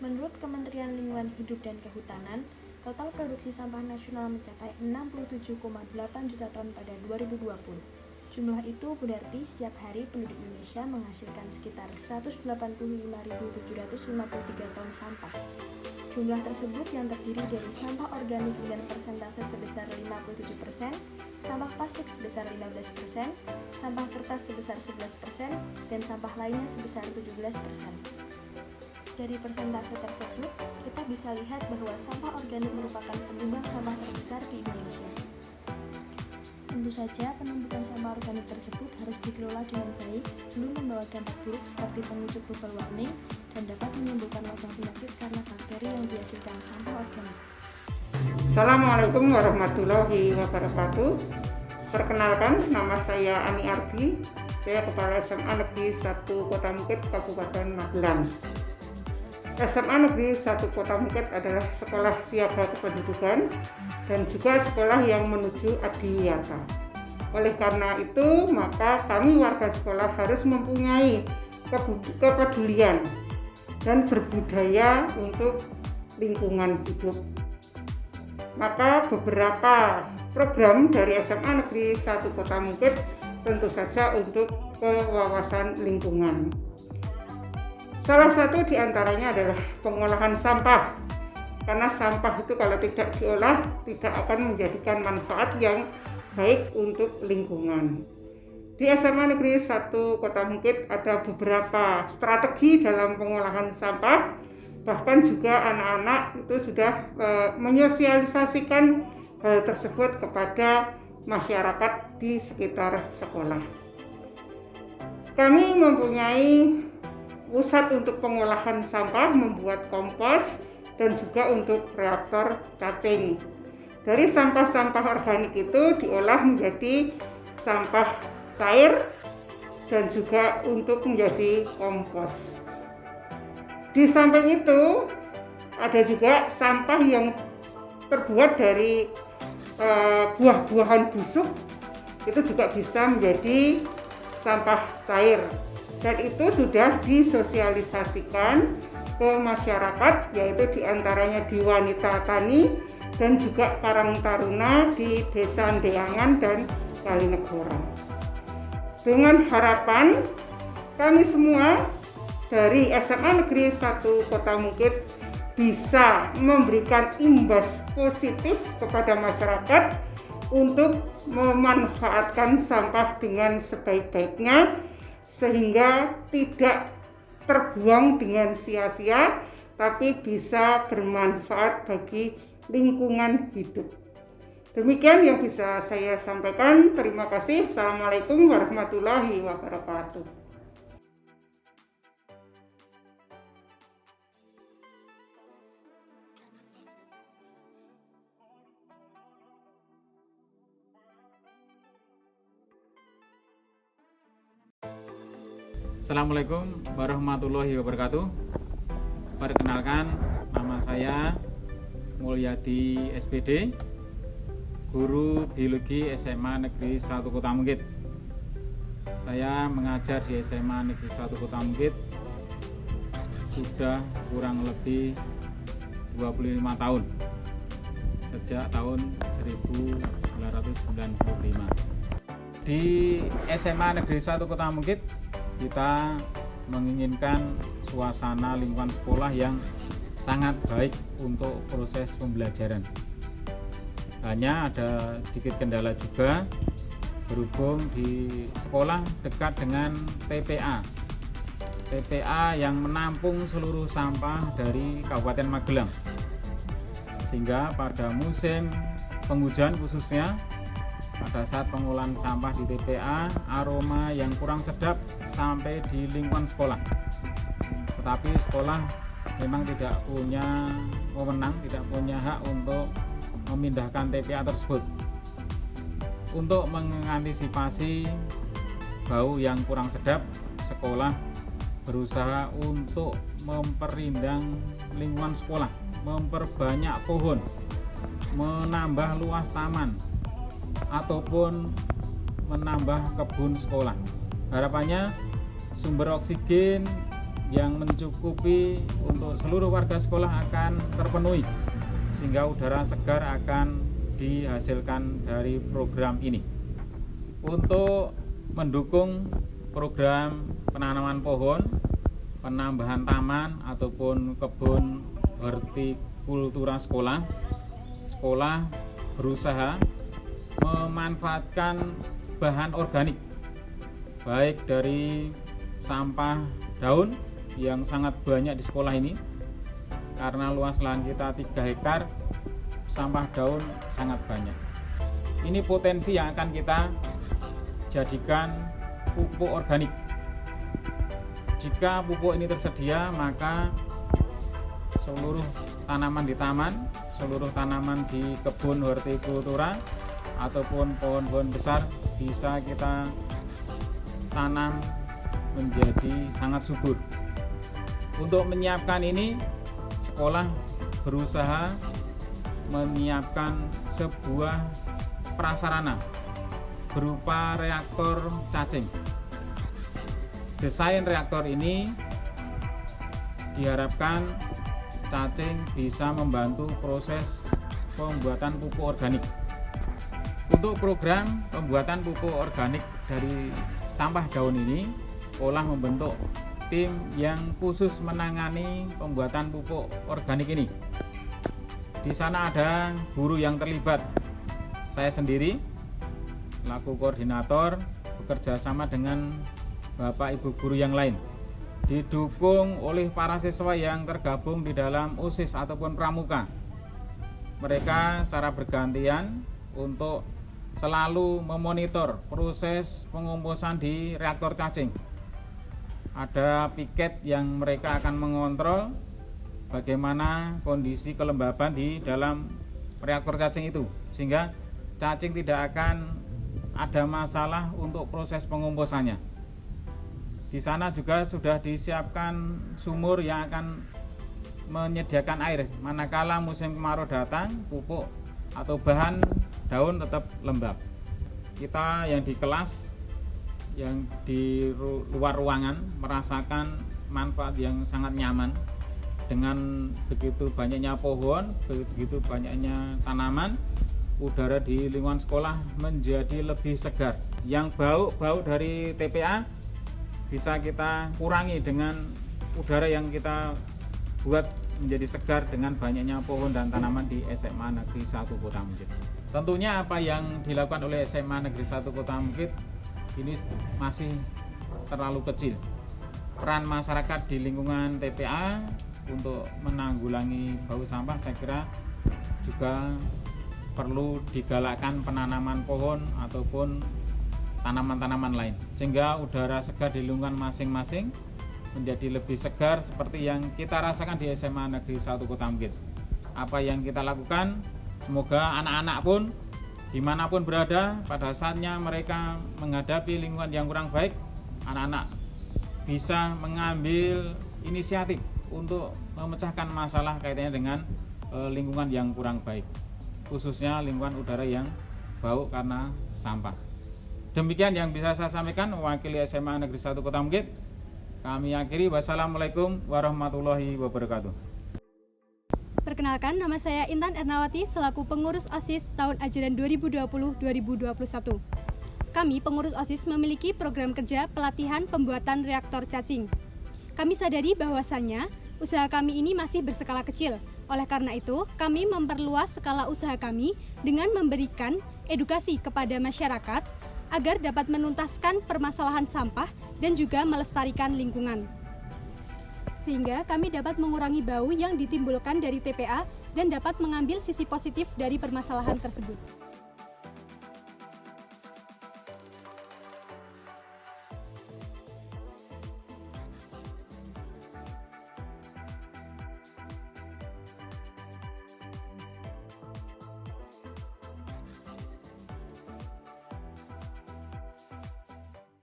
Menurut Kementerian Lingkungan Hidup dan Kehutanan, total produksi sampah nasional mencapai 67,8 juta ton pada 2020. Jumlah itu berarti setiap hari penduduk Indonesia menghasilkan sekitar 185.753 ton sampah. Jumlah tersebut yang terdiri dari sampah organik dengan persentase sebesar 57%, sampah plastik sebesar 15%, sampah kertas sebesar 11%, dan sampah lainnya sebesar 17%. Dari persentase tersebut, kita bisa lihat bahwa sampah organik merupakan penyumbang sampah terbesar di Indonesia. Tentu saja, penumpukan sampah organik tersebut harus dikelola dengan baik sebelum membawa dampak buruk seperti pemicu global warming dan dapat menimbulkan wabah penyakit karena bakteri yang dihasilkan sampah organik. Assalamualaikum warahmatullahi wabarakatuh. Perkenalkan, nama saya Ani Ardi. Saya Kepala SMA Negeri 1 Kota Mukit, Kabupaten Magelang. SMA Negeri 1 Kota Mukit adalah sekolah siaga kependudukan dan juga sekolah yang menuju adiwiyata. Oleh karena itu, maka kami warga sekolah harus mempunyai kepedulian dan berbudaya untuk lingkungan hidup. Maka beberapa program dari SMA Negeri 1 Kota Mukit tentu saja untuk kewawasan lingkungan. Salah satu diantaranya adalah pengolahan sampah, karena sampah itu kalau tidak diolah tidak akan menjadikan manfaat yang baik untuk lingkungan. Di SMA Negeri 1 Kota Mukit ada beberapa strategi dalam pengolahan sampah, bahkan juga anak-anak itu sudah menyosialisasikan hal tersebut kepada masyarakat di sekitar sekolah. Kami mempunyai pusat untuk pengolahan sampah, membuat kompos, dan juga untuk reaktor cacing. Dari sampah-sampah organik itu diolah menjadi sampah cair dan juga untuk menjadi kompos. Di samping itu ada juga sampah yang terbuat dari buah-buahan busuk, itu juga bisa menjadi sampah cair. Dan itu sudah disosialisasikan ke masyarakat, yaitu diantaranya di Wanita Tani dan juga Karang Taruna di Desa Deangan dan Kalinegoro. Dengan harapan kami semua dari SMA Negeri 1 Kota Mukit bisa memberikan imbas positif kepada masyarakat untuk memanfaatkan sampah dengan sebaik-baiknya, sehingga tidak terbuang dengan sia-sia, tapi bisa bermanfaat bagi lingkungan hidup. Demikian yang bisa saya sampaikan. Terima kasih. Assalamualaikum warahmatullahi wabarakatuh. Assalamualaikum warahmatullahi wabarakatuh. Perkenalkan, nama saya Mulyadi SPD, guru biologi SMA Negeri 1 Kota Mukit. Saya mengajar di SMA Negeri 1 Kota Mukit sudah kurang lebih 25 tahun, sejak tahun 1995. Di SMA Negeri 1 Kota Mukit kita menginginkan suasana lingkungan sekolah yang sangat baik untuk proses pembelajaran. Hanya ada sedikit kendala juga, berhubung di sekolah dekat dengan TPA yang menampung seluruh sampah dari Kabupaten Magelang, sehingga pada musim penghujan khususnya, pada saat pengolahan sampah di TPA, aroma yang kurang sedap sampai di lingkungan sekolah. Tetapi sekolah memang tidak punya wewenang, tidak punya hak untuk memindahkan TPA tersebut. Untuk mengantisipasi bau yang kurang sedap, sekolah berusaha untuk memperindang lingkungan sekolah, memperbanyak pohon, menambah luas taman, ataupun menambah kebun sekolah. Harapannya sumber oksigen yang mencukupi untuk seluruh warga sekolah akan terpenuhi, sehingga udara segar akan dihasilkan dari program ini. Untuk mendukung program penanaman pohon, penambahan taman ataupun kebun hortikultura sekolah berusaha memanfaatkan bahan organik, baik dari sampah daun yang sangat banyak di sekolah ini. Karena luas lahan kita 3 hektar, sampah daun sangat banyak. Ini potensi yang akan kita jadikan pupuk organik. Jika pupuk ini tersedia, maka seluruh tanaman di taman, seluruh tanaman di kebun hortikultura ataupun pohon-pohon besar bisa kita tanam menjadi sangat subur. Untuk menyiapkan ini, sekolah berusaha menyiapkan sebuah prasarana berupa reaktor cacing. Desain reaktor ini diharapkan cacing bisa membantu proses pembuatan pupuk organik. Untuk program pembuatan pupuk organik dari sampah daun ini, sekolah membentuk tim yang khusus menangani pembuatan pupuk organik ini. Di sana ada guru yang terlibat. Saya sendiri selaku koordinator bekerja sama dengan Bapak Ibu guru yang lain, didukung oleh para siswa yang tergabung di dalam OSIS ataupun pramuka. Mereka secara bergantian untuk selalu memonitor proses pengomposan di reaktor cacing. Ada piket yang mereka akan mengontrol bagaimana kondisi kelembaban di dalam reaktor cacing itu, sehingga cacing tidak akan ada masalah untuk proses pengomposannya. Di sana juga sudah disiapkan sumur yang akan menyediakan air manakala musim kemarau datang, pupuk atau bahan daun tetap lembab. Kita yang di kelas, yang di luar ruangan merasakan manfaat yang sangat nyaman. Dengan begitu banyaknya pohon, begitu banyaknya tanaman, udara di lingkungan sekolah menjadi lebih segar. Yang bau dari TPA bisa kita kurangi dengan udara yang kita buat menjadi segar dengan banyaknya pohon dan tanaman di SMA Negeri 1 Kota Mukit. Tentunya apa yang dilakukan oleh SMA Negeri 1 Kota Mukit ini masih terlalu kecil. Peran masyarakat di lingkungan TPA untuk menanggulangi bau sampah saya kira juga perlu digalakkan penanaman pohon ataupun tanaman-tanaman lain, sehingga udara segar di lingkungan masing-masing menjadi lebih segar seperti yang kita rasakan di SMA Negeri 1 Kota Mukit. Apa yang kita lakukan, semoga anak-anak pun dimanapun berada, pada saatnya mereka menghadapi lingkungan yang kurang baik, anak-anak bisa mengambil inisiatif untuk memecahkan masalah kaitannya dengan lingkungan yang kurang baik, khususnya lingkungan udara yang bau karena sampah. Demikian yang bisa saya sampaikan mewakili SMA Negeri 1 Kota Mukit. Kami akhiri, wassalamualaikum warahmatullahi wabarakatuh. Perkenalkan, nama saya Intan Ernawati selaku pengurus OSIS tahun ajaran 2020-2021. Kami pengurus OSIS memiliki program kerja pelatihan pembuatan reaktor cacing. Kami sadari bahwasannya usaha kami ini masih berskala kecil. Oleh karena itu, kami memperluas skala usaha kami dengan memberikan edukasi kepada masyarakat agar dapat menuntaskan permasalahan sampah dan juga melestarikan lingkungan. Sehingga kami dapat mengurangi bau yang ditimbulkan dari TPA dan dapat mengambil sisi positif dari permasalahan tersebut.